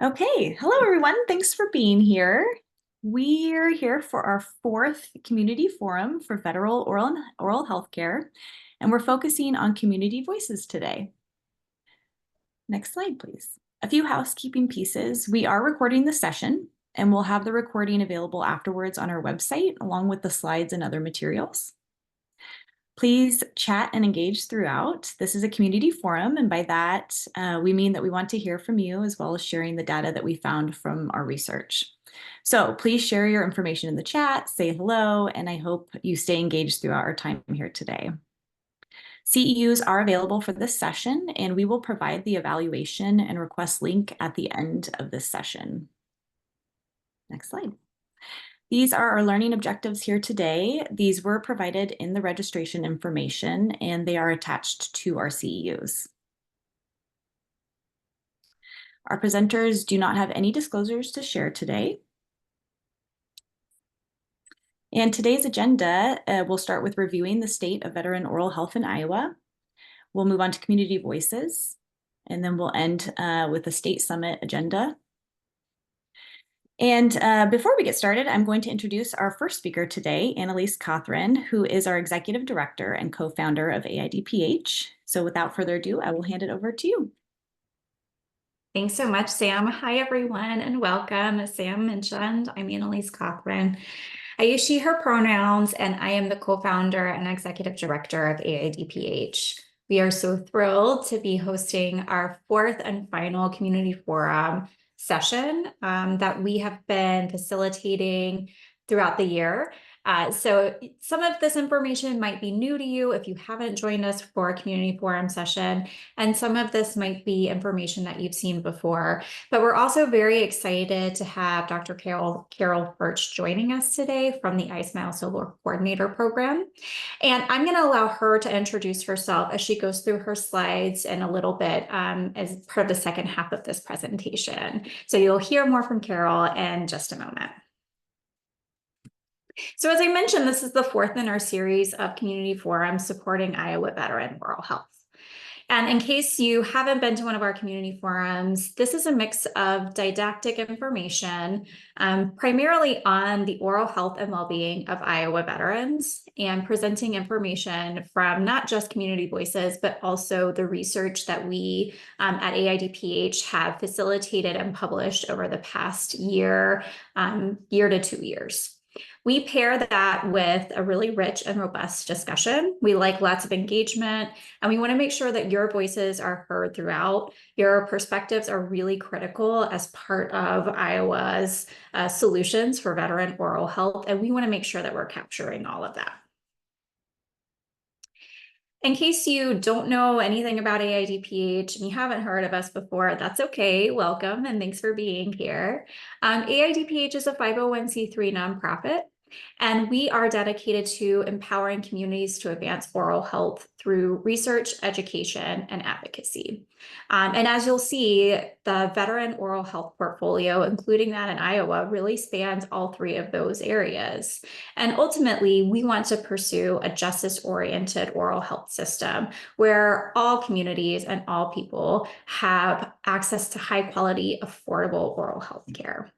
Okay, hello everyone. Thanks for being here. We're here for our fourth community forum for federal oral health care, and we're focusing on community voices today. Next slide, please. A few housekeeping pieces. We are recording the session, and we'll have the recording available afterwards on our website, along with the slides and other materials. Please chat and engage throughout. This is a community forum, and by that, we mean that we want to hear from you as well as sharing the data that we found from our research. So please share your information in the chat, say hello, and I hope you stay engaged throughout our time here today. CEUs are available for this session, and we will provide the evaluation and request link at the end of this session. Next slide. These are our learning objectives here today. These were provided in the registration information, and they are attached to our CEUs. Our presenters do not have any disclosures to share today. And today's agenda, we'll start with reviewing the state of veteran oral health in Iowa. We'll move on to community voices, and then we'll end with the state summit agenda. And before we get started, I'm going to introduce our first speaker today, Annalise Cothran, who is our Executive Director and co-founder of AIDPH. So without further ado, I will hand it over to you. Thanks so much, Sam. Hi, everyone, and welcome. As Sam mentioned, I'm Annalise Cothran. I use she, her pronouns, and I am the co-founder and executive director of AIDPH. We are so thrilled to be hosting our fourth and final community forum session that we have been facilitating throughout the year. So some of this information might be new to you if you haven't joined us for a community forum session, and some of this might be information that you've seen before. But we're also very excited to have Dr. Carol Birch joining us today from the iSmile Silver Coordinator Program. And I'm going to allow her to introduce herself as she goes through her slides in a little bit as part of the second half of this presentation. So you'll hear more from Carol in just a moment. So as I mentioned, this is the fourth in our series of community forums supporting Iowa veteran oral health. And in case you haven't been to one of our community forums, this is a mix of didactic information, primarily on the oral health and well-being of Iowa veterans, and presenting information from not just community voices, but also the research that we at AIDPH have facilitated and published over the past year to 2 years. We pair that with a really rich and robust discussion. We like lots of engagement, and we want to make sure that your voices are heard throughout. Your perspectives are really critical as part of Iowa's solutions for veteran oral health, and we want to make sure that we're capturing all of that. In case you don't know anything about AIDPH and you haven't heard of us before, that's okay. Welcome, and thanks for being here. AIDPH is a 501c3 nonprofit, and we are dedicated to empowering communities to advance oral health through research, education, and advocacy. And as you'll see, the veteran oral health portfolio, including that in Iowa, really spans all three of those areas. And ultimately, we want to pursue a justice-oriented oral health system where all communities and all people have access to high-quality, affordable oral health care.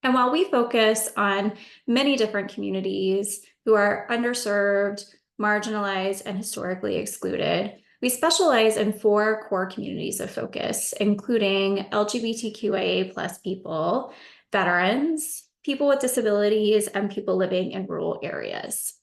And while we focus on many different communities who are underserved, marginalized, and historically excluded, we specialize in 4 core communities of focus, including LGBTQIA+ people, veterans, people with disabilities, and people living in rural areas.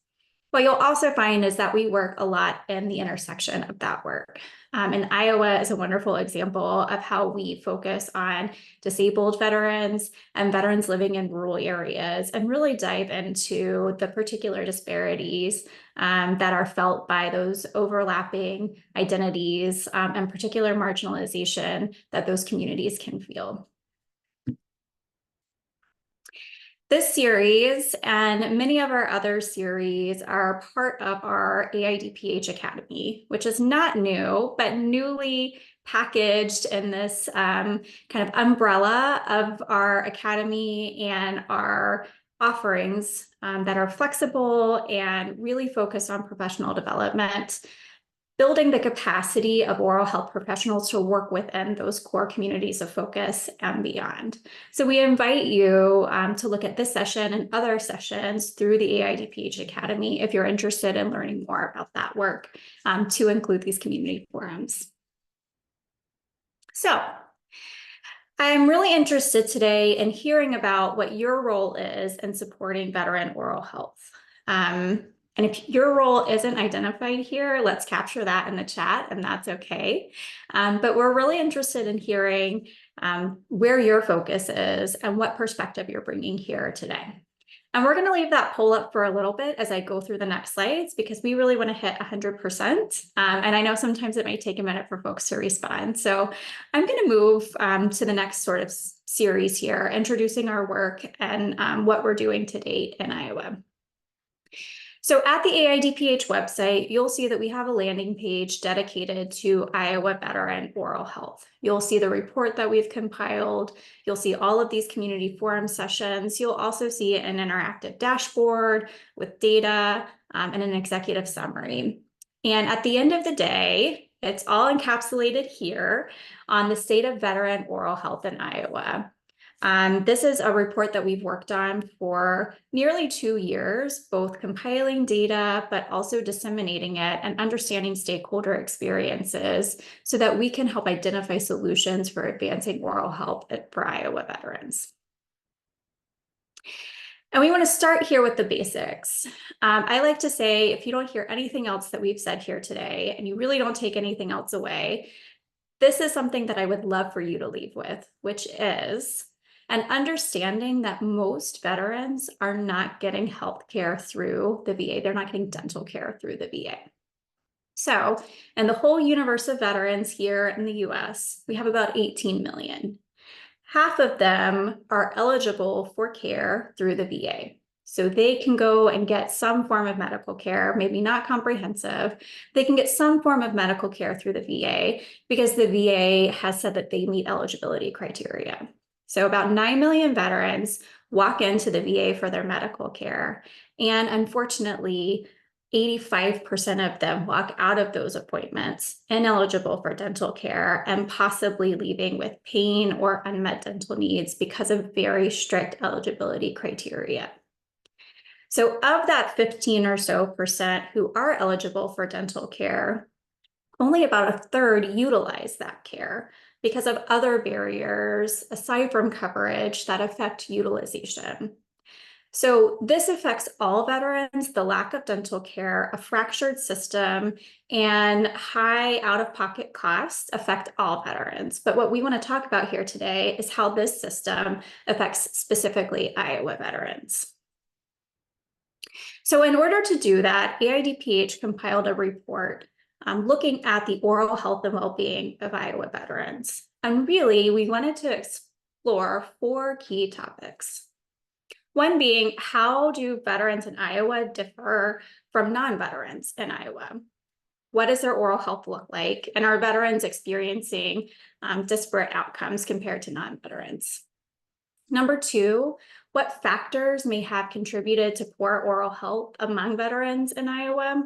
What you'll also find is that we work a lot in the intersection of that work. And Iowa is a wonderful example of how we focus on disabled veterans and veterans living in rural areas, and really dive into the particular disparities that are felt by those overlapping identities and particular marginalization that those communities can feel. This series and many of our other series are part of our AIDPH Academy, which is not new, but newly packaged in this kind of umbrella of our academy and our offerings that are flexible and really focused on professional development, building the capacity of oral health professionals to work within those core communities of focus and beyond. So we invite you to look at this session and other sessions through the AIDPH Academy if you're interested in learning more about that work, to include these community forums. So I'm really interested today in hearing about what your role is in supporting veteran oral health. And if your role isn't identified here, let's capture that in the chat, and that's okay. But we're really interested in hearing where your focus is and what perspective you're bringing here today. And we're going to leave that poll up for a little bit as I go through the next slides, because we really want to hit 100%. And I know sometimes it might take a minute for folks to respond. So I'm going to move to the next sort of series here, introducing our work and what we're doing to date in Iowa. So at the AIDPH website, you'll see that we have a landing page dedicated to Iowa veteran oral health. You'll see the report that we've compiled. You'll see all of these community forum sessions. You'll also see an interactive dashboard with data and an executive summary. And at the end of the day, it's all encapsulated here on the state of veteran oral health in Iowa. This is a report that we've worked on for nearly 2 years, both compiling data, but also disseminating it and understanding stakeholder experiences so that we can help identify solutions for advancing oral health for Iowa veterans. And we want to start here with the basics. I like to say, if you don't hear anything else that we've said here today, and you really don't take anything else away, this is something that I would love for you to leave with, which is an understanding that most veterans are not getting health care through the VA. They're not getting dental care through the VA. So, in the whole universe of veterans here in the US, we have about 18 million. Half of them are eligible for care through the VA. So they can go and get some form of medical care, maybe not comprehensive. They can get some form of medical care through the VA because the VA has said that they meet eligibility criteria. So about 9 million veterans walk into the VA for their medical care. And unfortunately, 85% of them walk out of those appointments ineligible for dental care and possibly leaving with pain or unmet dental needs because of very strict eligibility criteria. So of that 15 or so percent who are eligible for dental care, only about a third utilize that care because of other barriers aside from coverage that affect utilization. So this affects all veterans, the lack of dental care, a fractured system, and high out-of-pocket costs affect all veterans. But what we want to talk about here today is how this system affects specifically Iowa veterans. So in order to do that, AIDPH compiled a report looking at the oral health and well-being of Iowa veterans. And really, we wanted to explore 4 key topics. One being, how do veterans in Iowa differ from non-veterans in Iowa? What does their oral health look like? And are veterans experiencing disparate outcomes compared to non-veterans? Number 2, what factors may have contributed to poor oral health among veterans in Iowa?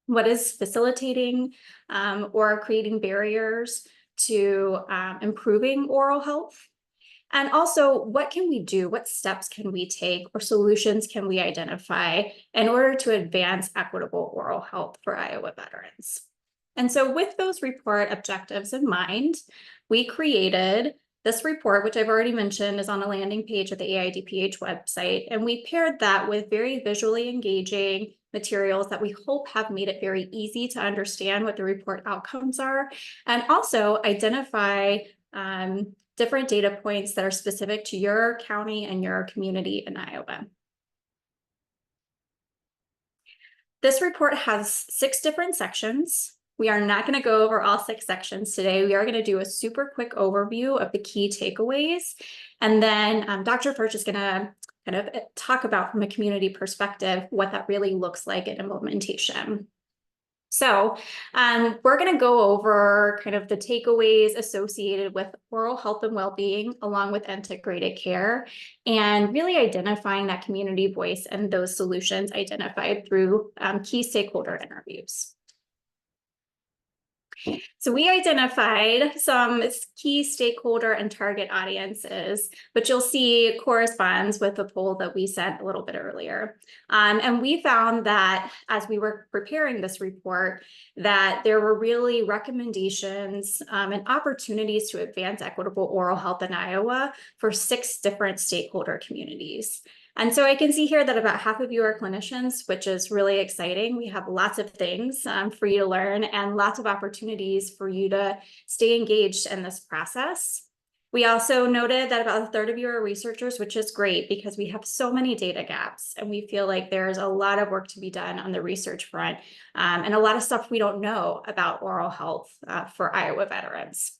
What is facilitating or creating barriers to improving oral health? And also, what can we do? What steps can we take or solutions can we identify in order to advance equitable oral health for Iowa veterans? And so with those report objectives in mind, we created this report, which I've already mentioned is on a landing page of the AIDPH website, and we paired that with very visually engaging materials that we hope have made it very easy to understand what the report outcomes are, and also identify different data points that are specific to your county and your community in Iowa. This report has 6 different sections. We are not going to go over all 6 sections today. We are going to do a super quick overview of the key takeaways. And then Dr. Birch is going to kind of talk about from a community perspective what that really looks like in implementation. So we're going to go over kind of the takeaways associated with oral health and well-being along with integrated care and really identifying that community voice and those solutions identified through key stakeholder interviews. So we identified some key stakeholder and target audiences, which you'll see corresponds with the poll that we sent a little bit earlier. And we found that as we were preparing this report, that there were really recommendations and opportunities to advance equitable oral health in Iowa for 6 different stakeholder communities. And so I can see here that about half of you are clinicians, which is really exciting. We have lots of things for you to learn and lots of opportunities for you to stay engaged in this process. We also noted that about a third of you are researchers, which is great because we have so many data gaps and we feel like there's a lot of work to be done on the research front and a lot of stuff we don't know about oral health for Iowa veterans.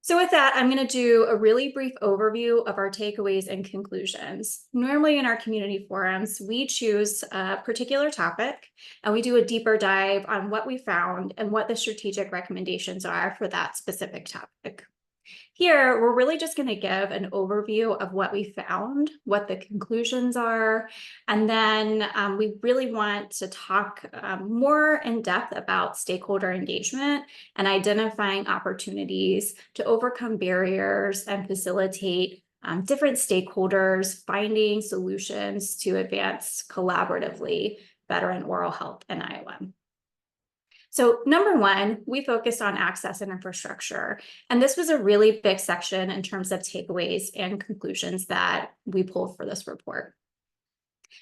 So with that, I'm going to do a really brief overview of our takeaways and conclusions. Normally in our community forums, we choose a particular topic and we do a deeper dive on what we found and what the strategic recommendations are for that specific topic. Here, we're really just going to give an overview of what we found, what the conclusions are, and then we really want to talk more in depth about stakeholder engagement and identifying opportunities to overcome barriers and facilitate different stakeholders finding solutions to advance collaboratively veteran oral health in Iowa. So number one, we focused on access and infrastructure. And this was a really big section in terms of takeaways and conclusions that we pulled for this report.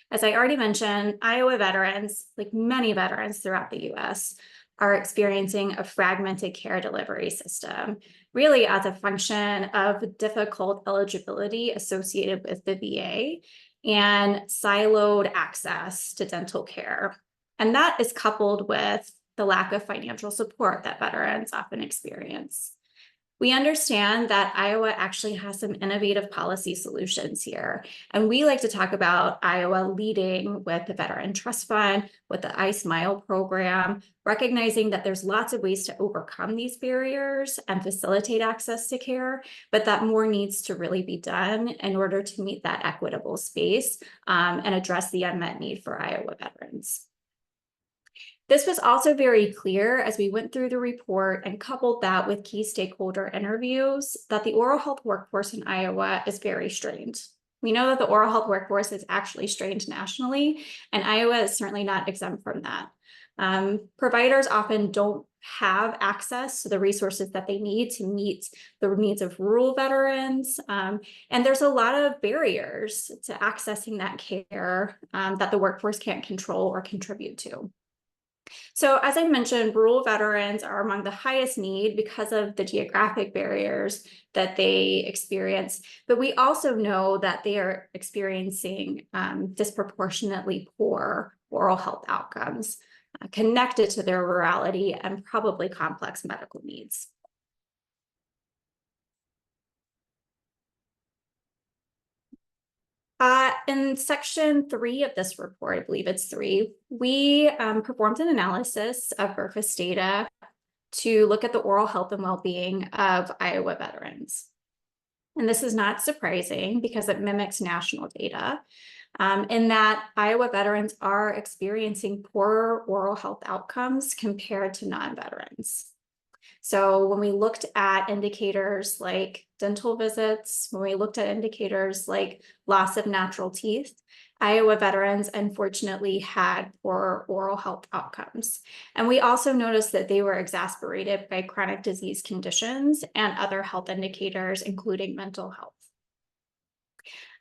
As I already mentioned, Iowa veterans, like many veterans throughout the US, are experiencing a fragmented care delivery system, really as a function of difficult eligibility associated with the VA and siloed access to dental care. And that is coupled with the lack of financial support that veterans often experience. We understand that Iowa actually has some innovative policy solutions here. And we like to talk about Iowa leading with the Veteran Trust Fund, with the iSmile program, recognizing that there's lots of ways to overcome these barriers and facilitate access to care, but that more needs to really be done in order to meet that equitable space and address the unmet need for Iowa veterans. This was also very clear as we went through the report and coupled that with key stakeholder interviews that the oral health workforce in Iowa is very strained. We know that the oral health workforce is actually strained nationally, and Iowa is certainly not exempt from that. Providers often don't have access to the resources that they need to meet the needs of rural veterans. And there's a lot of barriers to accessing that care that the workforce can't control or contribute to. So as I mentioned, rural veterans are among the highest need because of the geographic barriers that they experience. But we also know that they are experiencing disproportionately poor oral health outcomes connected to their rurality and probably complex medical needs. In section 3 of this report, I believe it's 3, we performed an analysis of BRFIS data to look at the oral health and well-being of Iowa veterans. And this is not surprising because it mimics national data in that Iowa veterans are experiencing poorer oral health outcomes compared to non-veterans. So when we looked at indicators like dental visits, when we looked at indicators like loss of natural teeth, Iowa veterans unfortunately had poor oral health outcomes. And we also noticed that they were exacerbated by chronic disease conditions and other health indicators, including mental health.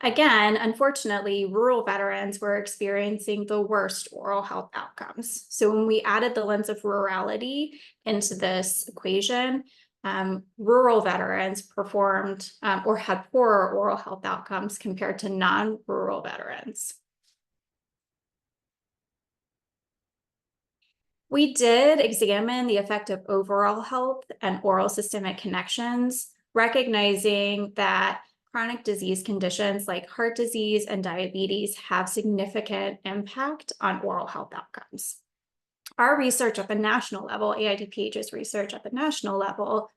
Again, unfortunately, rural veterans were experiencing the worst oral health outcomes. So when we added the lens of rurality into this equation, rural veterans performed or had poorer oral health outcomes compared to non-rural veterans. We did examine the effect of overall health and oral systemic connections, recognizing that chronic disease conditions like heart disease and diabetes have significant impact on oral health outcomes. Our research at the national level, AIDPH's research at the national level,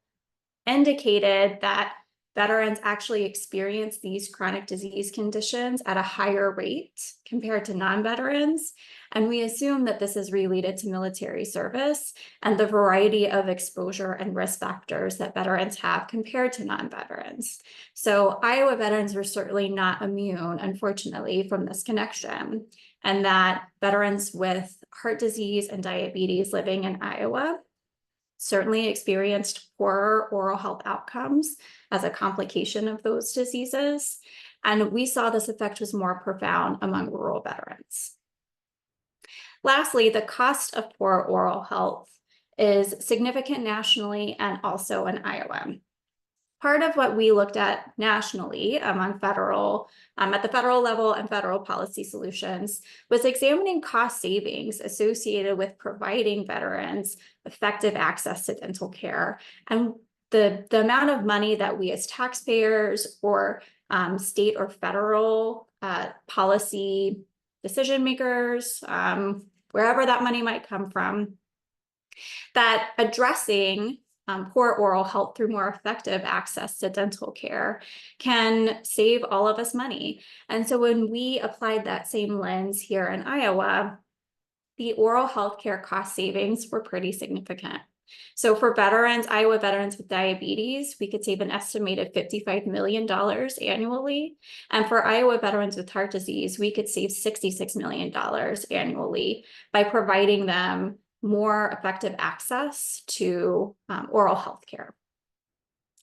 indicated that veterans actually experience these chronic disease conditions at a higher rate compared to non-veterans. And we assume that this is related to military service and the variety of exposure and risk factors that veterans have compared to non-veterans. So Iowa veterans were certainly not immune, unfortunately, from this connection, and that veterans with heart disease and diabetes living in Iowa certainly experienced poorer oral health outcomes as a complication of those diseases. And we saw this effect was more profound among rural veterans. Lastly, the cost of poor oral health is significant nationally and also in Iowa. Part of what we looked at nationally among at the federal level and federal policy solutions was examining cost savings associated with providing veterans effective access to dental care, and the amount of money that we as taxpayers or state or federal policy decision makers, wherever that money might come from, that addressing poor oral health through more effective access to dental care can save all of us money. And so when we applied that same lens here in Iowa, the oral health care cost savings were pretty significant. So for veterans, Iowa veterans with diabetes, we could save an estimated $55 million annually. And for Iowa veterans with heart disease, we could save $66 million annually by providing them more effective access to oral health care.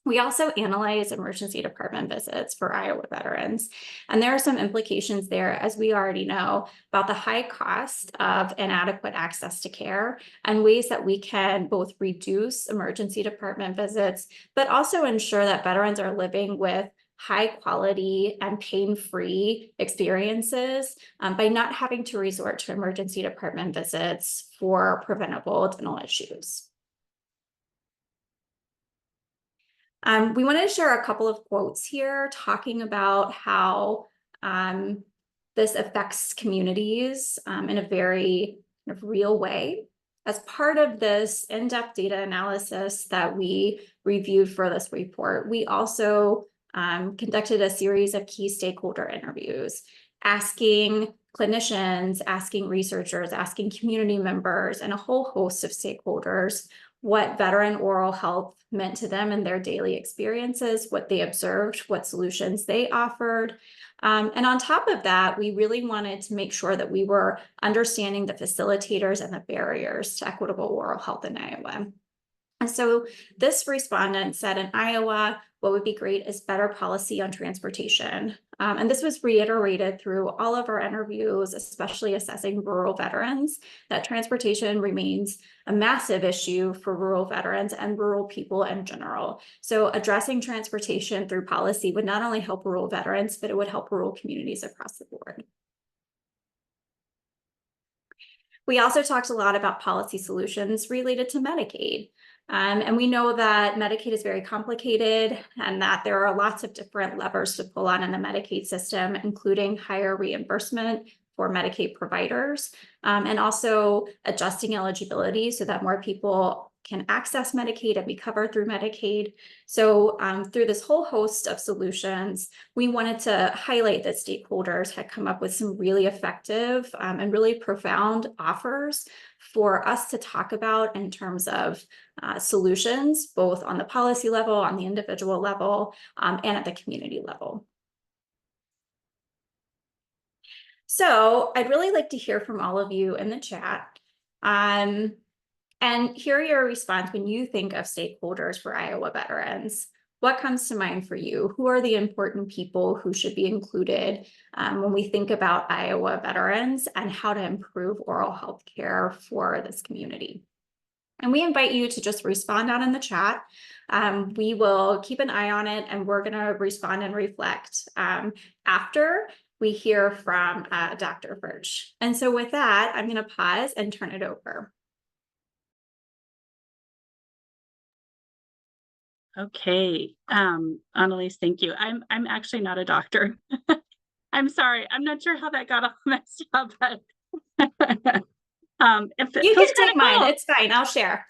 We also analyze emergency department visits for Iowa veterans, and there are some implications there, as we already know, about the high cost of inadequate access to care and ways that we can both reduce emergency department visits, but also ensure that veterans are living with high quality and pain-free experiences by not having to resort to emergency department visits for preventable dental issues. We wanted to share a couple of quotes here talking about how this affects communities in a very real way. As part of this in-depth data analysis that we reviewed for this report, we also conducted a series of key stakeholder interviews, asking clinicians, asking researchers, asking community members, and a whole host of stakeholders what veteran oral health meant to them in their daily experiences, what they observed, what solutions they offered. And on top of that, we really wanted to make sure that we were understanding the facilitators and the barriers to equitable oral health in Iowa. And so this respondent said in Iowa, what would be great is better policy on transportation. And this was reiterated through all of our interviews, especially assessing rural veterans, that transportation remains a massive issue for rural veterans and rural people in general. So addressing transportation through policy would not only help rural veterans, but it would help rural communities across the board. We also talked a lot about policy solutions related to Medicaid. And we know that Medicaid is very complicated and that there are lots of different levers to pull on in the Medicaid system, including higher reimbursement for Medicaid providers, and also adjusting eligibility so that more people can access Medicaid and be covered through Medicaid. So through this whole host of solutions, we wanted to highlight that stakeholders had come up with some really effective and really profound offers for us to talk about in terms of solutions, both on the policy level, on the individual level, and at the community level. So I'd really like to hear from all of you in the chat and hear your response when you think of stakeholders for Iowa veterans. What comes to mind for you? Who are the important people who should be included when we think about Iowa veterans and how to improve oral health care for this community? And we invite you to just respond out in the chat. We will keep an eye on it and we're going to respond and reflect after we hear from Dr. Birch. And so with that, I'm going to pause and turn it over. Okay, Annalise, thank you. I'm actually not a doctor. I'm sorry. I'm not sure how that got all messed up, but if it you feels can take mine. cool. It's fine. I'll share.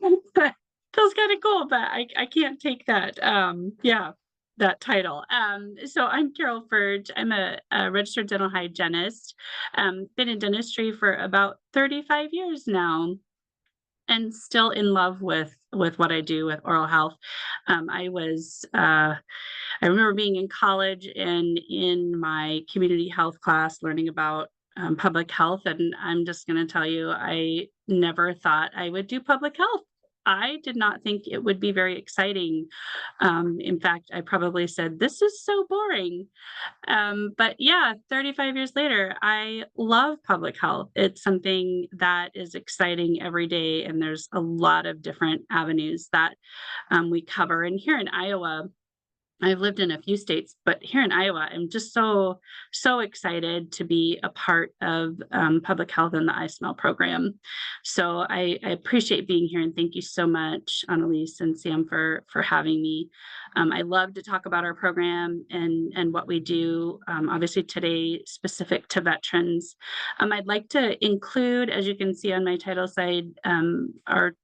Feels feels kind of cool, but I can't take that. Yeah, that title. So I'm Carol Furge. I'm a registered dental hygienist. Been in dentistry for about 35 years now, and still in love with what I do with oral health. I was I remember being in college and in my community health class learning about public health. And I'm just going to tell you, I never thought I would do public health. I did not think it would be very exciting. In fact, I probably said, this is so boring. But yeah, 35 years later, I love public health. It's something that is exciting every day. And there's a lot of different avenues that we cover. And here in Iowa, I've lived in a few states, but here in Iowa, I'm just so excited to be a part of public health in the I Smell program. So I appreciate being here, and thank you so much, Annalise and Sam, for having me. I love to talk about our program and what we do. Obviously today, specific to veterans. I'd like to include, as you can see on my title slide, our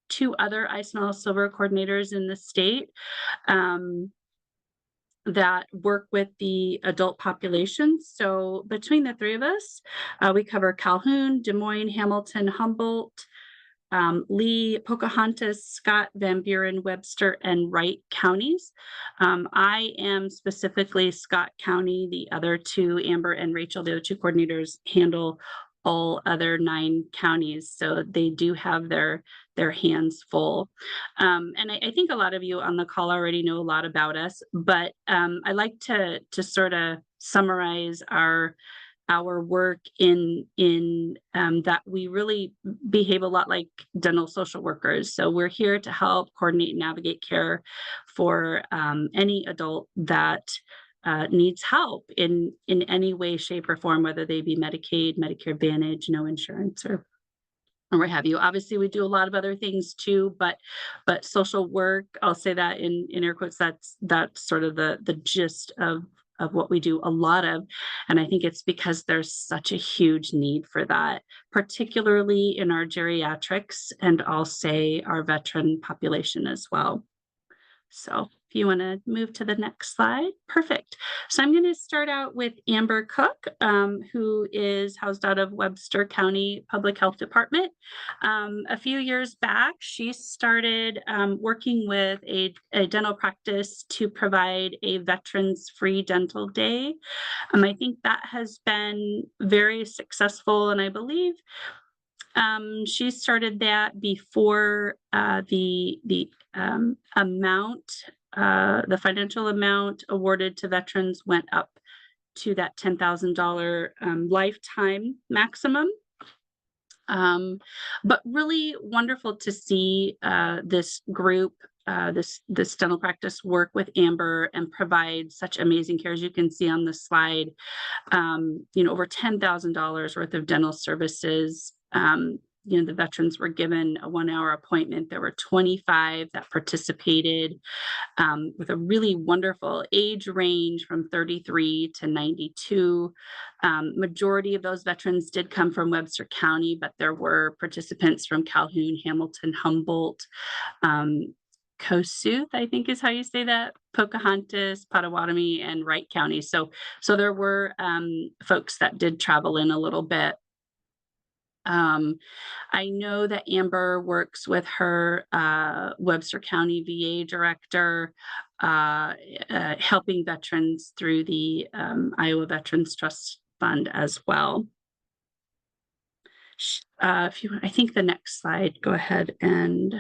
two other I Smell Silver coordinators in the state. That work with the adult population. So between the three of us, we cover Calhoun, Des Moines, Hamilton, Humboldt, Lee, Pocahontas, Scott, Van Buren, Webster, and Wright counties. I am specifically Scott County. The other two, Amber and Rachel, the other two coordinators, handle all other 9 counties. So they do have their hands full. And I think a lot of you on the call already know a lot about us, but I like to sort of summarize our work in that we really behave a lot like dental social workers. So we're here to help coordinate and navigate care for any adult that needs help in any way, shape, or form, whether they be Medicaid, Medicare Advantage, no insurance, or what have you. Obviously, we do a lot of other things too, but social work, I'll say that in air quotes, that's sort of the gist of what we do a lot of. And I think it's because there's such a huge need for that, particularly in our geriatrics, and I'll say our veteran population as well. So if you want to move to the next slide, perfect. So I'm going to start out with Amber Cook, who is housed out of Webster County Public Health Department. A few years back, she started working with a dental practice to provide a veterans-free dental day. I think that has been very successful, and I believe she started that before the amount, the financial amount awarded to veterans went up to that $10,000 lifetime maximum. But really wonderful to see this group, this dental practice work with Amber and provide such amazing care. As you can see on the slide, over $10,000 worth of dental services. The veterans were given a 1-hour appointment. There were 25 that participated with a really wonderful age range from 33 to 92. Majority of those veterans did come from Webster County, but there were participants from Calhoun, Hamilton, Humboldt, Kossuth, I think is how you say that, Pocahontas, Potawatomi, and Wright County. So there were folks that did travel in a little bit. I know that Amber works with her Webster County VA director, helping veterans through the Iowa Veterans Trust Fund as well. I think the next slide, go ahead and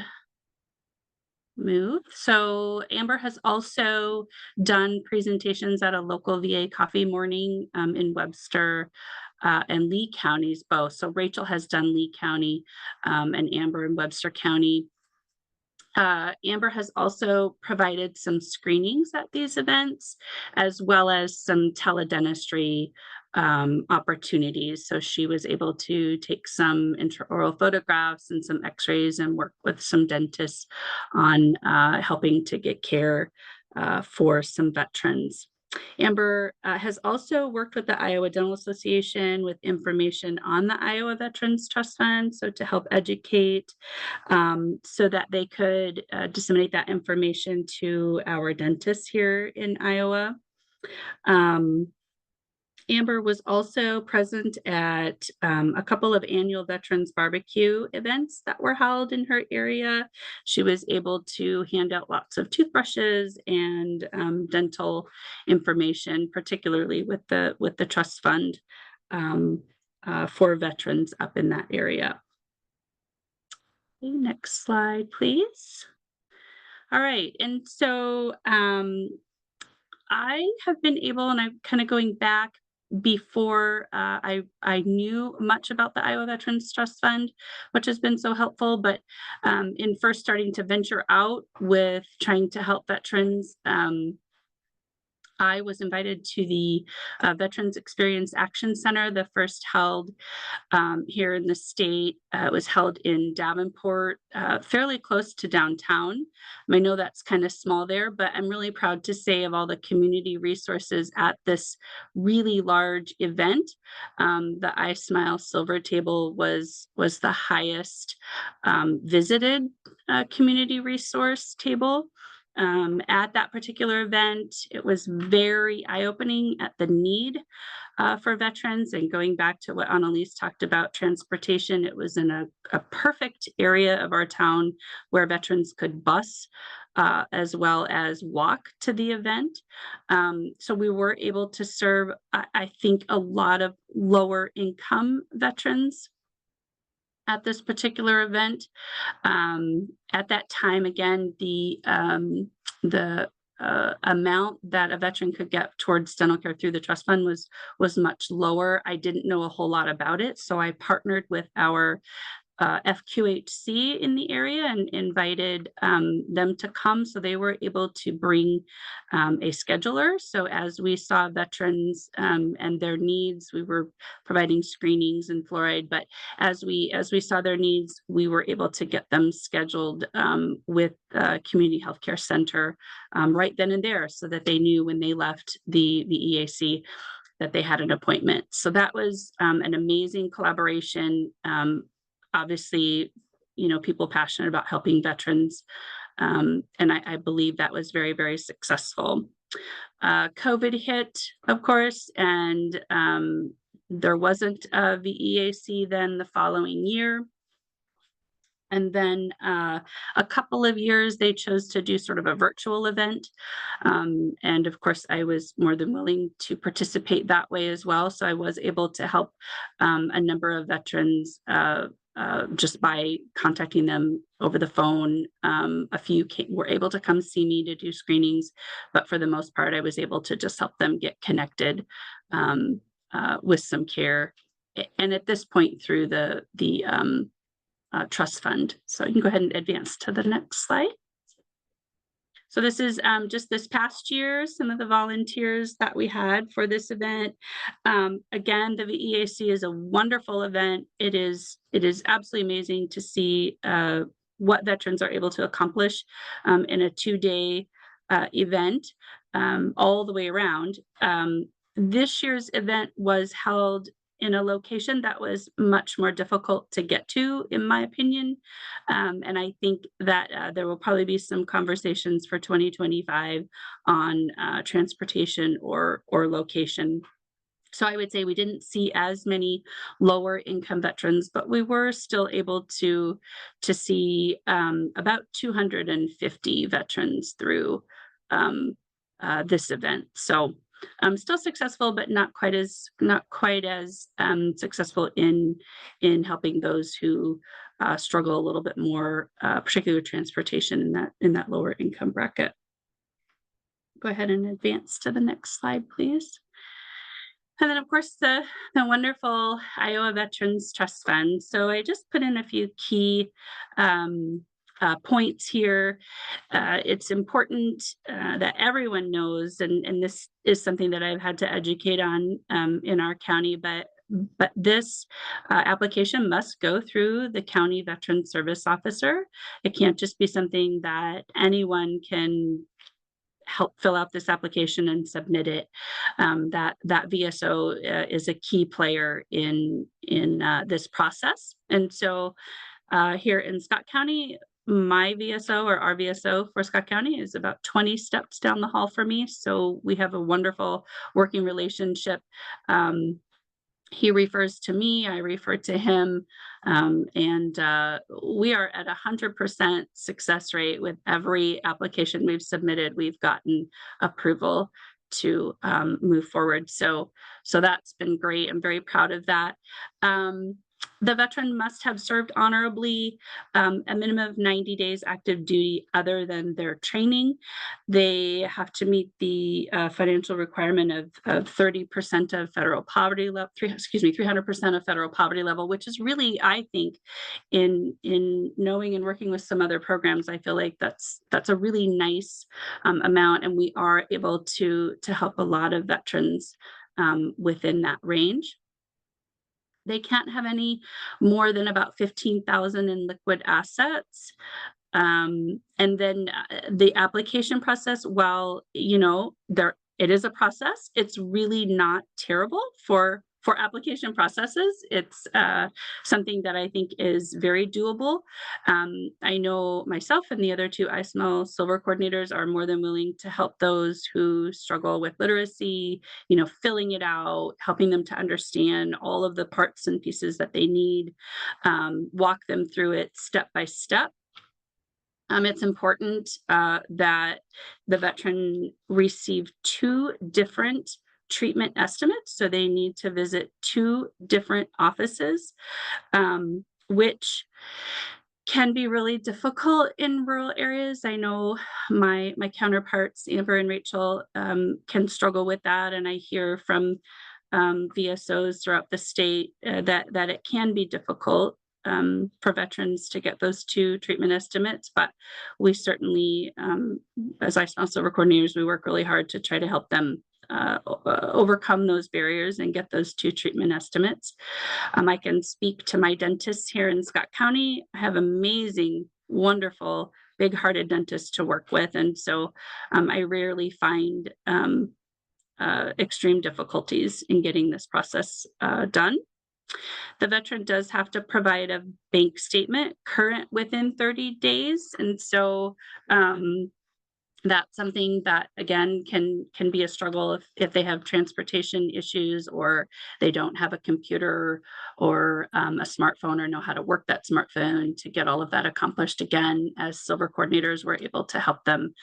move. So Amber has also done presentations at a local VA coffee morning in Webster and Lee counties both. So Rachel has done Lee County and Amber in Webster County. Amber has also provided some screenings at these events, as well as some teledentistry opportunities. So she was able to take some intraoral photographs and some x-rays and work with some dentists on helping to get care for some veterans. Amber has also worked with the Iowa Dental Association with information on the Iowa Veterans Trust Fund, so to help educate so that they could disseminate that information to our dentists here in Iowa. Amber was also present at a couple of annual Veterans Barbecue events that were held in her area. She was able to hand out lots of toothbrushes and dental information, particularly with the trust fund for veterans up in that area. Okay, next slide, please. All right, and so I have been able, and I'm kind of going back before I knew much about the Iowa Veterans Trust Fund, which has been so helpful. But in first starting to venture out with trying to help veterans, I was invited to the Veterans Experience Action Center, the first held here in the state. It was held in Davenport, fairly close to downtown. I know that's kind of small there, but I'm really proud to say of all the community resources at this really large event, the I Smile Silver Table was the highest visited community resource table. At that particular event, it was very eye-opening at the need for veterans. And going back to what Annalise talked about, transportation, it was in a perfect area of our town where veterans could bus as well as walk to the event. So we were able to serve, I think, a lot of lower income veterans at this particular event. At that time, again, the amount that a veteran could get towards dental care through the trust fund was much lower. I didn't know a whole lot about it, so I partnered with our FQHC in the area and invited them to come, so they were able to bring a scheduler. So as we saw veterans and their needs, we were providing screenings and fluoride, but as we saw their needs, we were able to get them scheduled with community healthcare center right then and there, so that they knew when they left the EAC that they had an appointment. So that was an amazing collaboration. Obviously, people passionate about helping veterans. And I believe that was very, very successful. COVID hit, of course, and there wasn't a VEAC then the following year. And then a couple of years, they chose to do sort of a virtual event. And of course, I was more than willing to participate that way as well. So I was able to help a number of veterans just by contacting them over the phone. A few were able to come see me to do screenings, but for the most part, I was able to just help them get connected with some care. And at this point through the trust fund. So you can go ahead and advance to the next slide. So this is just this past year, some of the volunteers that we had for this event. Again, the VEAC is a wonderful event. It is absolutely amazing to see what veterans are able to accomplish in a 2-day event all the way around. This year's event was held in a location that was much more difficult to get to, in my opinion. And I think that there will probably be some conversations for 2025 on transportation or location. So I would say we didn't see as many lower income veterans, but we were still able to see about 250 veterans through this event. So still successful, but not quite as successful in helping those who struggle a little bit more, particularly with transportation in that lower income bracket. Go ahead and advance to the next slide, please. And then, of course, the wonderful Iowa Veterans Trust Fund. So I just put in a few key points here. It's important that everyone knows, and this is something that I've had to educate on in our county, but this application must go through the county veteran service officer. It can't just be something that anyone can help fill out this application and submit it. That VSO is a key player in this process. And so here in Scott County, my VSO or our VSO for Scott County is about 20 steps down the hall for me. So we have a wonderful working relationship. He refers to me, I refer to him, and we are at 100% success rate with every application we've submitted. We've gotten approval to move forward. So that's been great. I'm very proud of that. The veteran must have served honorably a minimum of 90 days active duty other than their training. They have to meet the financial requirement of 30% of federal poverty level, 300% of federal poverty level, which is really, I think, in knowing and working with some other programs, I feel like that's a really nice amount, and we are able to help a lot of veterans within that range. They can't have any more than about 15,000 in liquid assets. And then the application process, while, you know, it is a process, it's really not terrible for application processes. It's something that I think is very doable. I know myself and the other two iSmell Silver coordinators are more than willing to help those who struggle with literacy, you know, filling it out, helping them to understand all of the parts and pieces that they need, walk them through it step by step. It's important that the veteran receive 2 different treatment estimates. So they need to visit 2 different offices, which can be really difficult in rural areas. I know my counterparts, Amber and Rachel, can struggle with that. And I hear from VSOs throughout the state that it can be difficult for veterans to get those 2 treatment estimates, but we certainly, as iSmell Silver coordinators, we work really hard to try to help them overcome those barriers and get those 2 treatment estimates. I can speak to my dentists here in Scott County. I have amazing, wonderful, big-hearted dentists to work with, and so I rarely find extreme difficulties in getting this process done. The veteran does have to provide a bank statement current within 30 days. And so that's something that, again, can be a struggle if they have transportation issues, or they don't have a computer or a smartphone, or know how to work that smartphone to get all of that accomplished. Again, as Silver coordinators, we're able to help them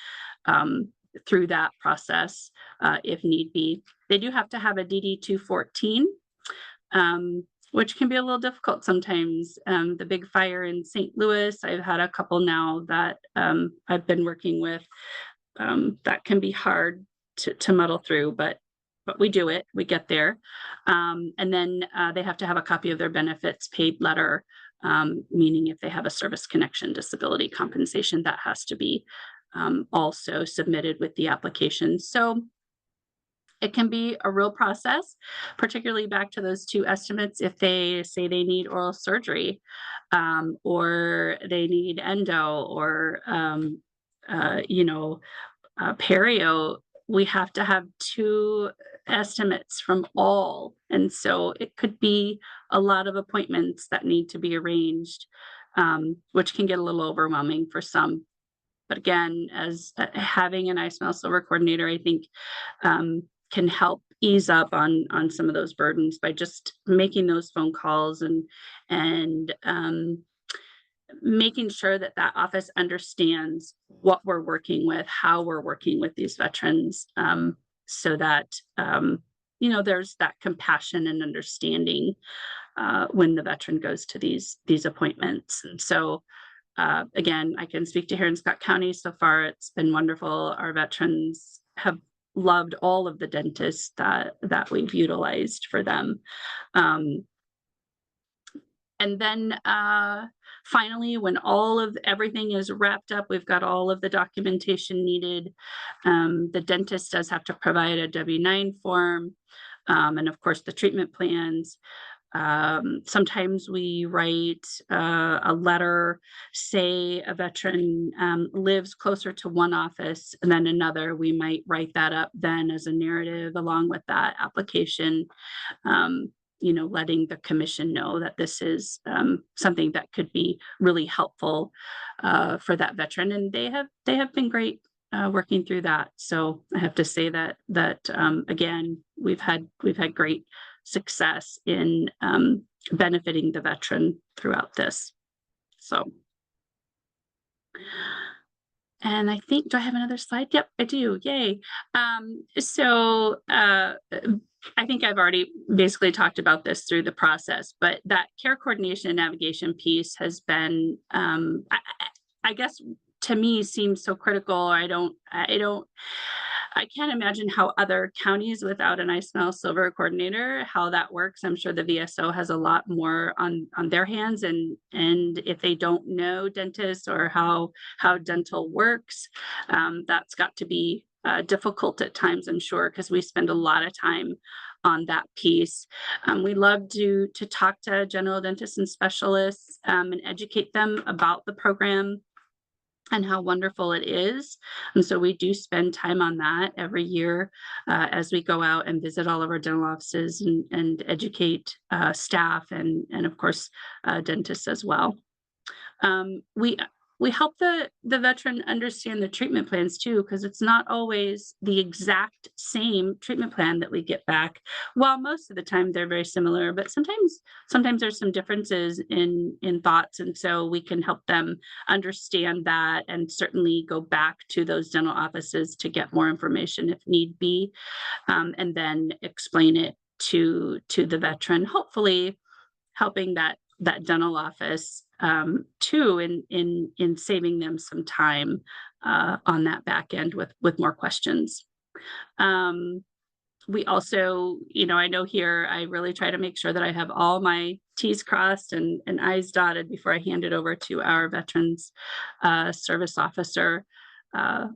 through that process if need be. They do have to have a DD 214, which can be a little difficult sometimes. The big fire in St. Louis, I've had a couple now that I've been working with. That can be hard to muddle through, but we do it, we get there. And then they have to have a copy of their benefits paid letter, meaning if they have a service connection disability compensation, that has to be also submitted with the application. So it can be a real process, particularly back to those 2 estimates. If they say they need oral surgery, or they need endo, or perio, we have to have 2 estimates from all. And so it could be a lot of appointments that need to be arranged, which can get a little overwhelming for some. But again, as having an iSmell Silver coordinator, I think can help ease up on some of those burdens by just making those phone calls and making sure that office understands what we're working with, how we're working with these veterans, so that there's that compassion and understanding when the veteran goes to these appointments. And so again, I can speak to here in Scott County. So far, it's been wonderful. Our veterans have loved all of the dentists that we've utilized for them. And then finally, when everything is wrapped up, we've got all of the documentation needed. The dentist does have to provide a W-9 form, and of course the treatment plans. Sometimes we write a letter, say a veteran lives closer to one office than another. We might write that up then as a narrative along with that application, letting the commission know that this is something that could be really helpful for that veteran. And they have been great working through that. So I have to say that again, we've had great success in benefiting the veteran throughout this. So, and I think, do I have another slide? Yep, I do. Yay. I think I've already basically talked about this through the process, but that care coordination and navigation piece has been, I guess, to me, seems so critical. I can't imagine how other counties without an I Smile Silver coordinator, how that works. I'm sure the VSO has a lot more on their hands, and if they don't know dentists or how dental works, that's got to be difficult at times, I'm sure, because we spend a lot of time on that piece. We love to talk to general dentists and specialists and educate them about the program and how wonderful it is. And so we do spend time on that every year as we go out and visit all of our dental offices and educate staff and of course, dentists as well. We help the veteran understand the treatment plans too, because it's not always the exact same treatment plan that we get back. While most of the time they're very similar, but sometimes there's some differences in thoughts, and so we can help them understand that, and certainly go back to those dental offices to get more information if need be, and then explain it to the veteran, hopefully helping that dental office too in saving them some time on that back end with more questions. We also, I know here I really try to make sure that I have all my T's crossed and I's dotted before I hand it over to our veterans service officer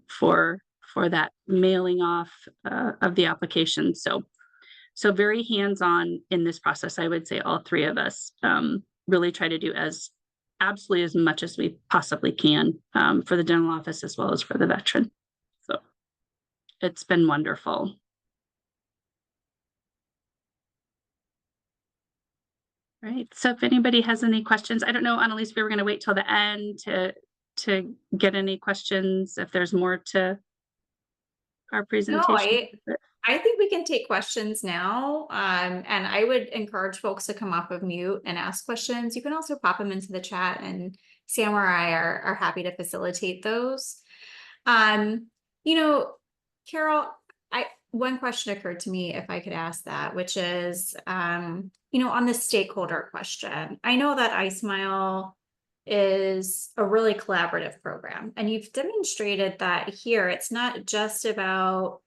for that mailing off of the application. So very hands-on in this process. I would say all three of us really try to do absolutely as much as we possibly can for the dental office as well as for the veteran. So it's been wonderful. Right. So if anybody has any questions, I don't know, Annalise, we were going to wait till the end to get any questions if there's more to our presentation. No, I think we can take questions now. And I would encourage folks to come off of mute and ask questions. You can also pop them into the chat, and Sam or I are happy to facilitate those. Carol, one question occurred to me, if I could ask that, which is, on the stakeholder question. I know that iSmile is a really collaborative program, and you've demonstrated that here. It's not just about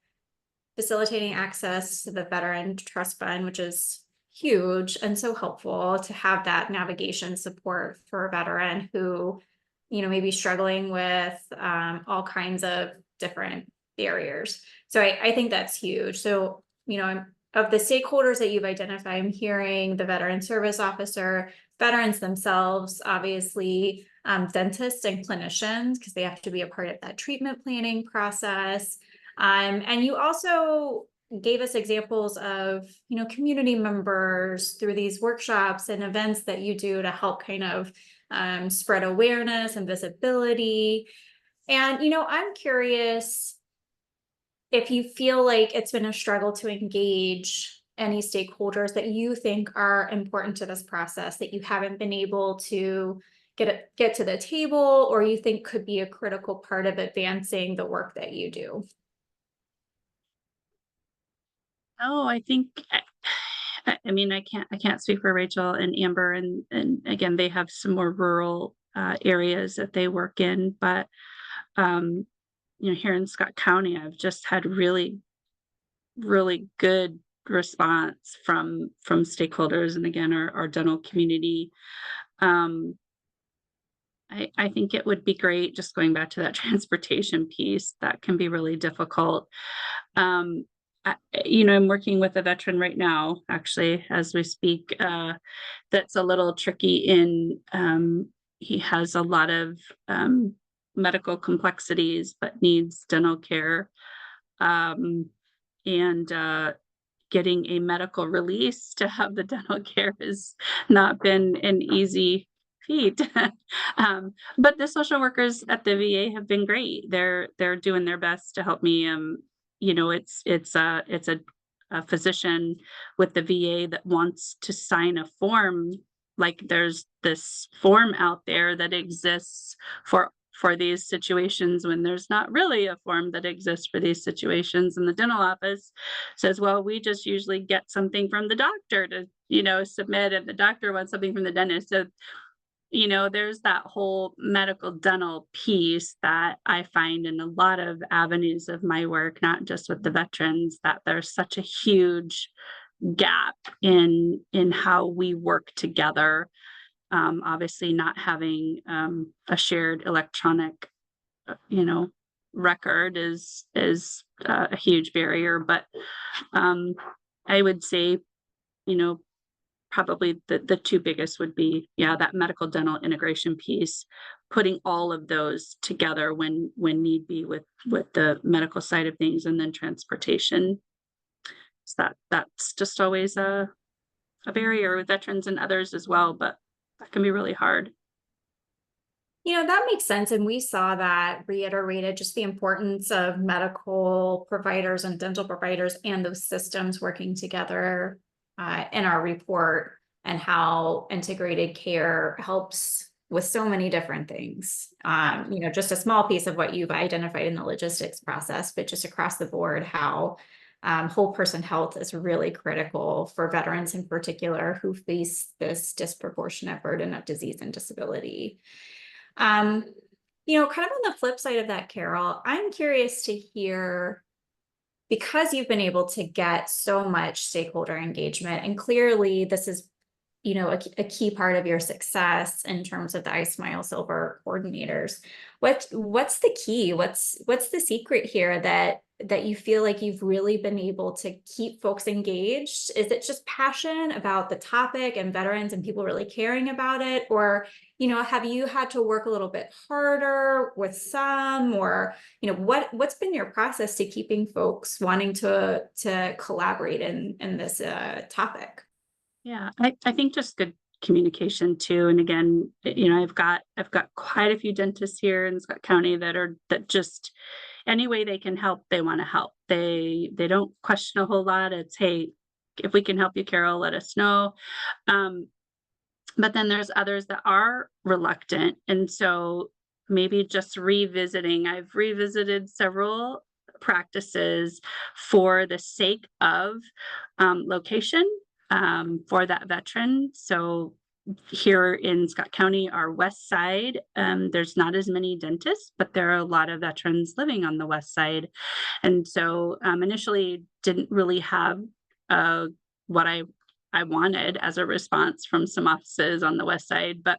facilitating access to the Veteran Trust Fund, which is huge and so helpful to have that navigation support for a veteran who, may be struggling with all kinds of different barriers. So I think that's huge. So, of the stakeholders that you've identified, I'm hearing the veteran service officer, veterans themselves, obviously, dentists and clinicians, because they have to be a part of that treatment planning process. And you also gave us examples of, community members through these workshops and events that you do to help kind of spread awareness and visibility. And, I'm curious if you feel like it's been a struggle to engage any stakeholders that you think are important to this process that you haven't been able to get to the table, or you think could be a critical part of advancing the work that you do. Oh, I think, I mean, I can't speak for Rachel and Amber, and again, they have some more rural areas that they work in, but here in Scott County, I've just had really, really good response from stakeholders, and again, our dental community. I think it would be great, just going back to that transportation piece, that can be really difficult. I'm working with a veteran right now, actually, as we speak, that's a little tricky he has a lot of medical complexities, but needs dental care. Um, and Getting a medical release to have the dental care has not been an easy feat. But the social workers at the VA have been great. They're doing their best to help me. It's a physician with the VA that wants to sign a form. Like there's this form out there that exists for these situations when there's not really a form that exists for these situations. And the dental office says, well, we just usually get something from the doctor to, submit, and the doctor wants something from the dentist. So, there's that whole medical dental piece that I find in a lot of avenues of my work, not just with the veterans, that there's such a huge gap in how we work together. Obviously not having a shared electronic record is a huge barrier, but I would say, probably the two biggest would be, that medical dental integration piece, putting all of those together when need be with the medical side of things, and then transportation. So that's just always a barrier with veterans and others as well, but that can be really hard. That makes sense. And we saw that reiterated, just the importance of medical providers and dental providers and those systems working together in our report, and how integrated care helps with so many different things. Just a small piece of what you've identified in the logistics process, but just across the board, how whole person health is really critical for veterans in particular who face this disproportionate burden of disease and disability. Kind of on the flip side of that, Carol, I'm curious to hear, because you've been able to get so much stakeholder engagement, and clearly this is, a key part of your success in terms of the iSmile Silver coordinators. What's the key? What's the secret here that you feel like you've really been able to keep folks engaged? Is it just passion about the topic and veterans and people really caring about it? Or, have you had to work a little bit harder with some, or, what's been your process to keeping folks wanting to collaborate in this topic? Yeah, I think just good communication too. And again, I've got quite a few dentists here in Scott County that just any way they can help, they want to help. They don't question a whole lot. It's, hey, if we can help you, Carol, let us know. But then there's others that are reluctant. And so maybe just I've revisited several practices for the sake of location for that veteran. So here in Scott County, our west side, there's not as many dentists, but there are a lot of veterans living on the west side. And so initially didn't really have what I wanted as a response from some offices on the west side, but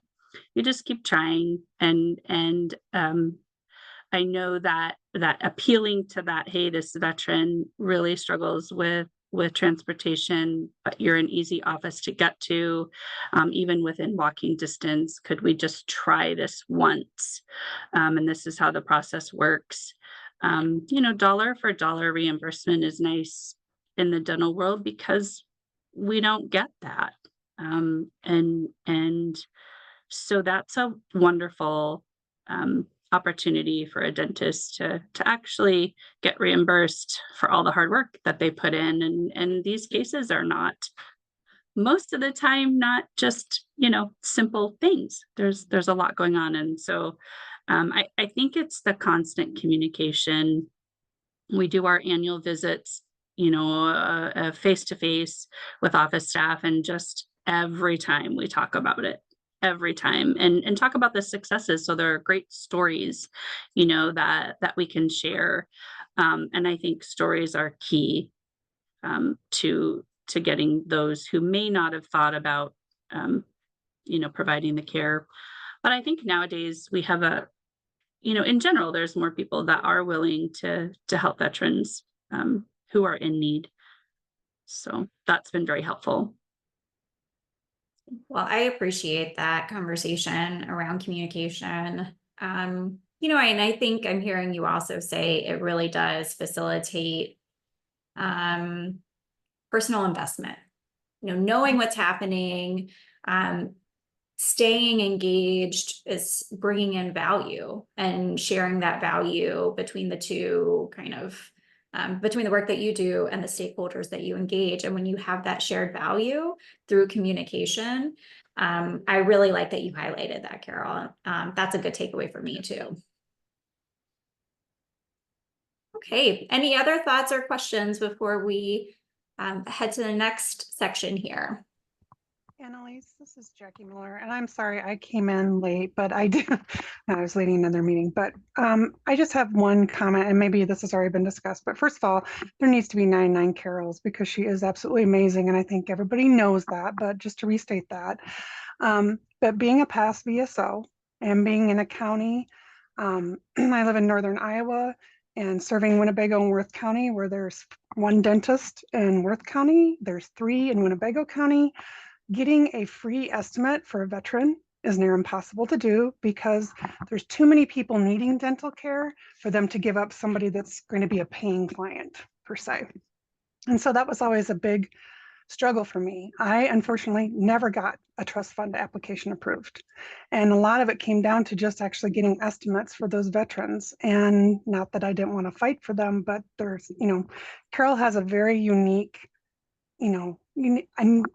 you just keep trying. And I know that appealing to that, hey, this veteran really struggles with transportation, but you're an easy office to get to, even within walking distance. Could we just try this once? And this is how the process works. Dollar for dollar reimbursement is nice in the dental world because we don't get that. And so that's a wonderful opportunity for a dentist to actually get reimbursed for all the hard work that they put in. And these cases are not, most of the time, not just, simple things. There's a lot going on. And so I think it's the constant communication. We do our annual visits, face to face with office staff, and just every time we talk about it, every time, and talk about the successes. So there are great stories, that we can share. And I think stories are key to getting those who may not have thought about, providing the care. But I think nowadays we have in general, there's more people that are willing to help veterans. who are in need. So that's been very helpful. Well, I appreciate that conversation around communication. You know, and I think I'm hearing you also say it really does facilitate personal investment. You know, knowing what's happening, staying engaged is bringing in value and sharing that value between the two kind of between the work that you do and the stakeholders that you engage. And when you have that shared value through communication, I really like that you highlighted that, Carol. That's a good takeaway for me too. Okay, any other thoughts or questions before we head to the next section here? Annalise, this is Jackie Miller, and I'm sorry I came in late, but I was leading another meeting, but I just have one comment, and maybe this has already been discussed, but first of all, there needs to be 99 Carols because she is absolutely amazing, and I think everybody knows that, but just to restate that. But being a past VSO and being in a county, I live in northern Iowa, and serving Winnebago and Worth County, where there's one dentist in Worth County, there's 3 in Winnebago County. Getting a free estimate for a veteran is near impossible to do because there's too many people needing dental care for them to give up somebody that's going to be a paying client per se. And so that was always a big struggle for me. I unfortunately never got a trust fund application approved. And a lot of it came down to just actually getting estimates for those veterans. And not that I didn't want to fight for them, but there's, Carol has a very unique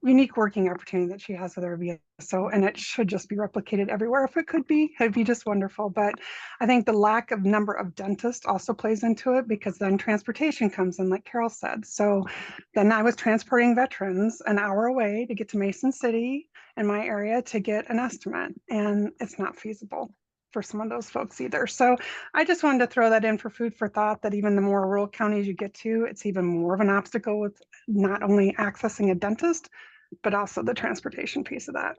unique working opportunity that she has with her VSO, and it should just be replicated everywhere. If it could be, it'd be just wonderful. But I think the lack of number of dentists also plays into it because then transportation comes in, like Carol said. So then I was transporting veterans an hour away to get to Mason City in my area to get an estimate, and it's not feasible for some of those folks either. So I just wanted to throw that in for food for thought that even the more rural counties you get to, it's even more of an obstacle with not only accessing a dentist, but also the transportation piece of that,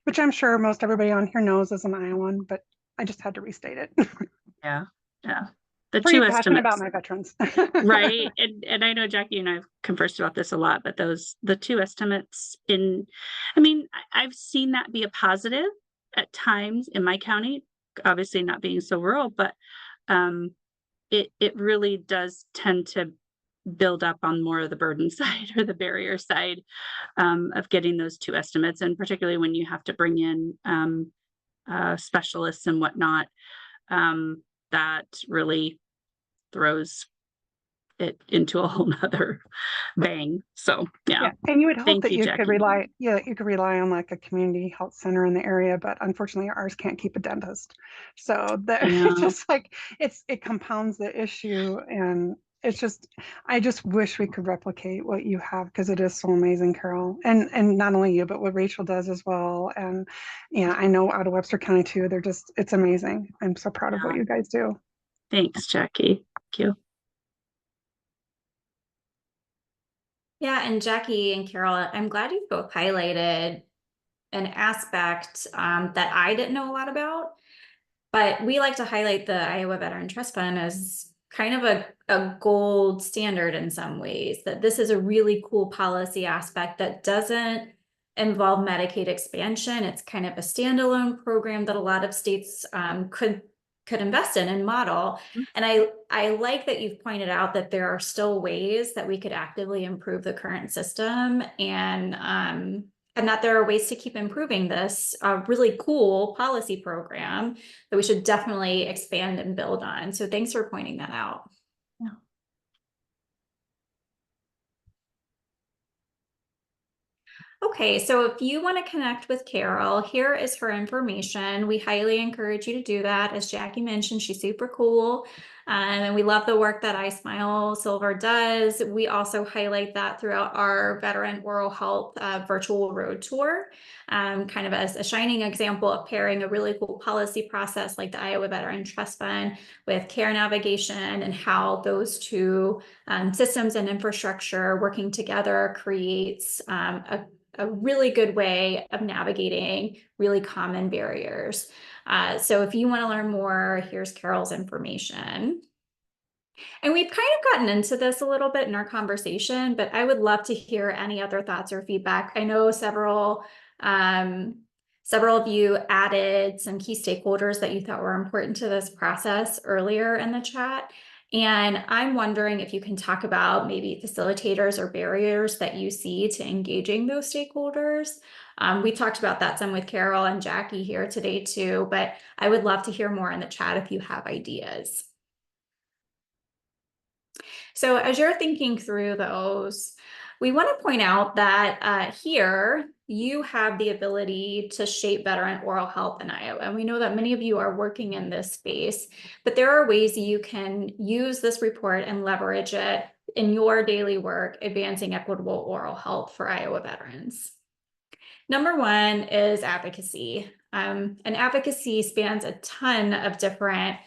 which I'm sure most everybody on here knows as an Iowan, but I just had to restate it. Yeah. The Pretty two passionate estimates, about my veterans. right? And I know Jackie and I've conversed about this a lot, but the 2 estimates I've seen that be a positive at times in my county, obviously not being so rural, but it really does tend to build up on more of the burden side or the barrier side of getting those 2 estimates, and particularly when you have to bring in specialists and whatnot, that really throws it into a whole nother bang. So yeah. And you would hope Thank that you, you Jackie. could rely on like a community health center in the area, but unfortunately ours can't keep a dentist. So that it's just like it compounds the issue, and I just wish we could replicate what you have because it is so amazing, Carol. And not only you, but what Rachel does as well. And I know out of Webster County too, it's amazing. I'm so proud of what you guys do. Thanks, Jackie. Thank you. Yeah, and Jackie and Carol, I'm glad you both highlighted an aspect that I didn't know a lot about, but we like to highlight the Iowa Veteran Trust Fund as kind of a gold standard in some ways, that this is a really cool policy aspect that doesn't involve Medicaid expansion. It's kind of a standalone program that a lot of states could invest in and model. And I like that you've pointed out that there are still ways that we could actively improve the current system, and that there are ways to keep improving this really cool policy program that we should definitely expand and build on. So thanks for pointing that out. Yeah. Okay, so if you want to connect with Carol, here is her information. We highly encourage you to do that. As Jackie mentioned, she's super cool. And we love the work that I Smile Silver does. We also highlight that throughout our Veteran Oral Health virtual road tour, kind of as a shining example of pairing a really cool policy process like the Iowa Veteran Trust Fund with care navigation, and how those two systems and infrastructure working together creates a really good way of navigating really common barriers. So if you want to learn more, here's Carol's information. And we've kind of gotten into this a little bit in our conversation, but I would love to hear any other thoughts or feedback. I know several of you added some key stakeholders that you thought were important to this process earlier in the chat. And I'm wondering if you can talk about maybe facilitators or barriers that you see to engaging those stakeholders. We talked about that some with Carol and Jackie here today too, but I would love to hear more in the chat if you have ideas. So as you're thinking through those, we want to point out that here you have the ability to shape veteran oral health in Iowa. And we know that many of you are working in this space, but there are ways you can use this report and leverage it in your daily work, advancing equitable oral health for Iowa veterans. Number one is advocacy. And advocacy spans a ton of different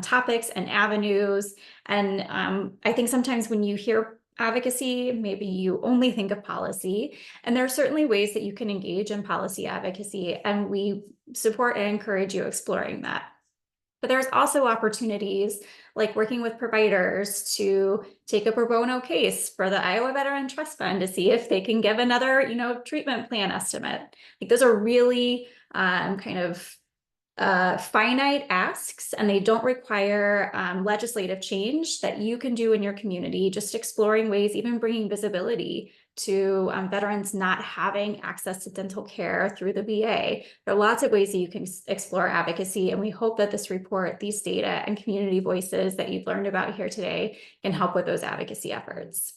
topics and avenues. And I think sometimes when you hear advocacy, maybe you only think of policy. And there are certainly ways that you can engage in policy advocacy, and we support and encourage you exploring that. But there's also opportunities like working with providers to take a pro bono case for the Iowa Veteran Trust Fund to see if they can give another, treatment plan estimate. Like those are really kind of finite asks, and they don't require legislative change that you can do in your community, just exploring ways, even bringing visibility to veterans not having access to dental care through the VA. There are lots of ways that you can explore advocacy, and we hope that this report, these data, and community voices that you've learned about here today can help with those advocacy efforts.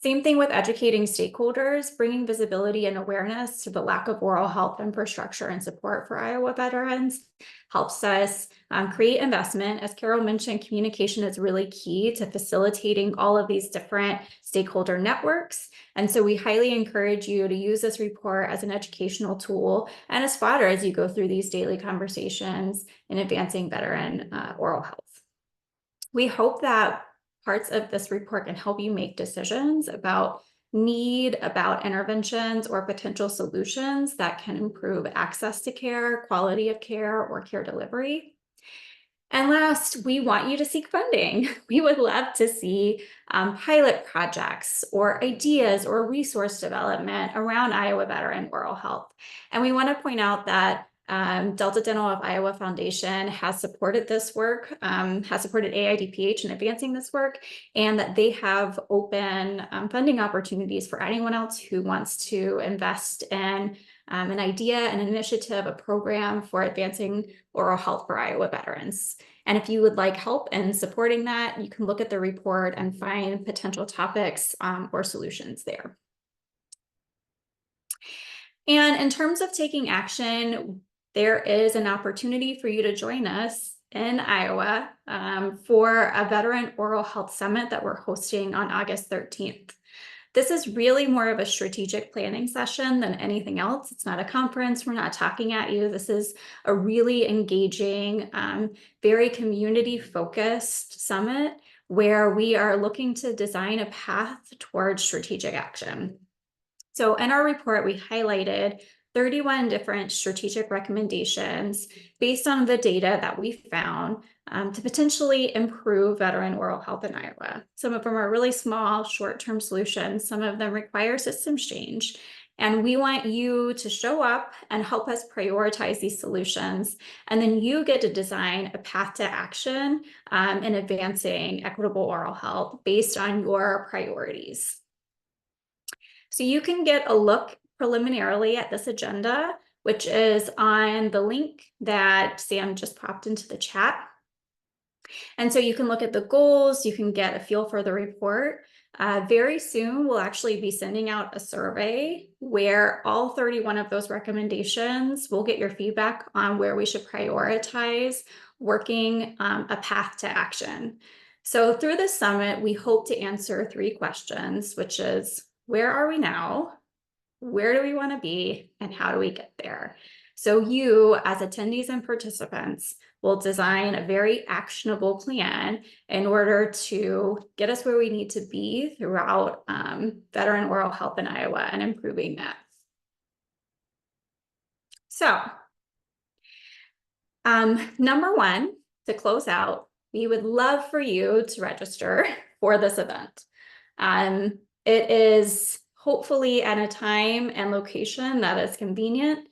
Same thing with educating stakeholders, bringing visibility and awareness to the lack of oral health infrastructure and support for Iowa veterans helps us create investment. As Carol mentioned, communication is really key to facilitating all of these different stakeholder networks. And so we highly encourage you to use this report as an educational tool and as fodder as you go through these daily conversations in advancing veteran oral health. We hope that parts of this report can help you make decisions about need, about interventions or potential solutions that can improve access to care, quality of care, or care delivery. And last, we want you to seek funding. We would love to see pilot projects or ideas or resource development around Iowa veteran oral health. And we want to point out that Delta Dental of Iowa Foundation has supported this work, has supported AIDPH in advancing this work, and that they have open funding opportunities for anyone else who wants to invest in an idea, an initiative, a program for advancing oral health for Iowa veterans. And if you would like help in supporting that, you can look at the report and find potential topics or solutions there. And in terms of taking action, there is an opportunity for you to join us in Iowa for a Veteran Oral Health Summit that we're hosting on August 13th. This is really more of a strategic planning session than anything else. It's not a conference. We're not talking at you. This is a really engaging, very community-focused summit where we are looking to design a path towards strategic action. So in our report, we highlighted 31 different strategic recommendations based on the data that we found to potentially improve veteran oral health in Iowa. Some of them are really small, short-term solutions. Some of them require systems change. And we want you to show up and help us prioritize these solutions. And then you get to design a path to action in advancing equitable oral health based on your priorities. So you can get a look preliminarily at this agenda, which is on the link that Sam just popped into the chat. And so you can look at the goals, you can get a feel for the report. Very soon, we'll actually be sending out a survey where all 31 of those recommendations, we'll get your feedback on where we should prioritize working a path to action. So through this summit, we hope to answer 3 questions, which is, where are we now? Where do we want to be? And how do we get there? So you, as attendees and participants, will design a very actionable plan in order to get us where we need to be throughout veteran oral health in Iowa and improving that. So number one, to close out, we would love for you to register for this event. It is hopefully at a time and location that is convenient.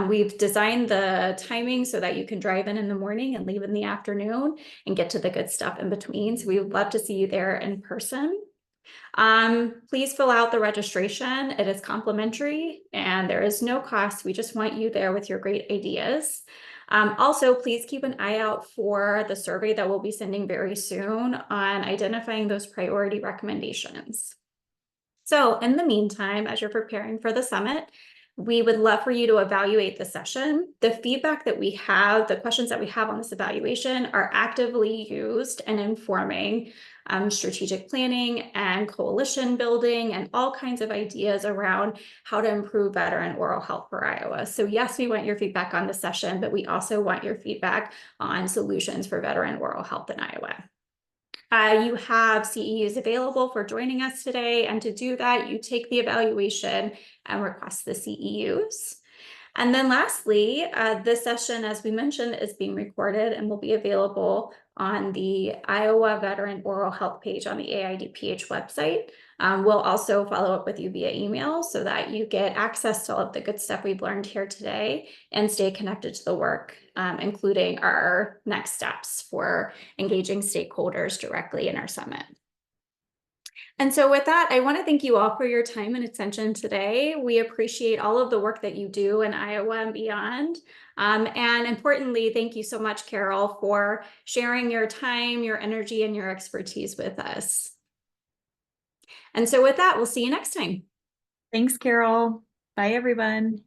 We've designed the timing so that you can drive in the morning and leave in the afternoon and get to the good stuff in between. So we would love to see you there in person. Please fill out the registration. It is complimentary and there is no cost. We just want you there with your great ideas. Also, please keep an eye out for the survey that we'll be sending very soon on identifying those priority recommendations. So in the meantime, as you're preparing for the summit, we would love for you to evaluate the session. The feedback that we have, the questions that we have on this evaluation are actively used in informing strategic planning and coalition building and all kinds of ideas around how to improve veteran oral health for Iowa. So yes, we want your feedback on the session, but we also want your feedback on solutions for veteran oral health in Iowa. You have CEUs available for joining us today, and to do that, you take the evaluation and request the CEUs. And then lastly, this session, as we mentioned, is being recorded and will be available on the Iowa Veteran Oral Health page on the AIDPH website. We'll also follow up with you via email so that you get access to all of the good stuff we've learned here today and stay connected to the work, including our next steps for engaging stakeholders directly in our summit. And so with that, I want to thank you all for your time and attention today. We appreciate all of the work that you do in Iowa and beyond. And importantly, thank you so much, Carol, for sharing your time, your energy, and your expertise with us. And so with that, we'll see you next time. Thanks, Carol. Bye, everyone.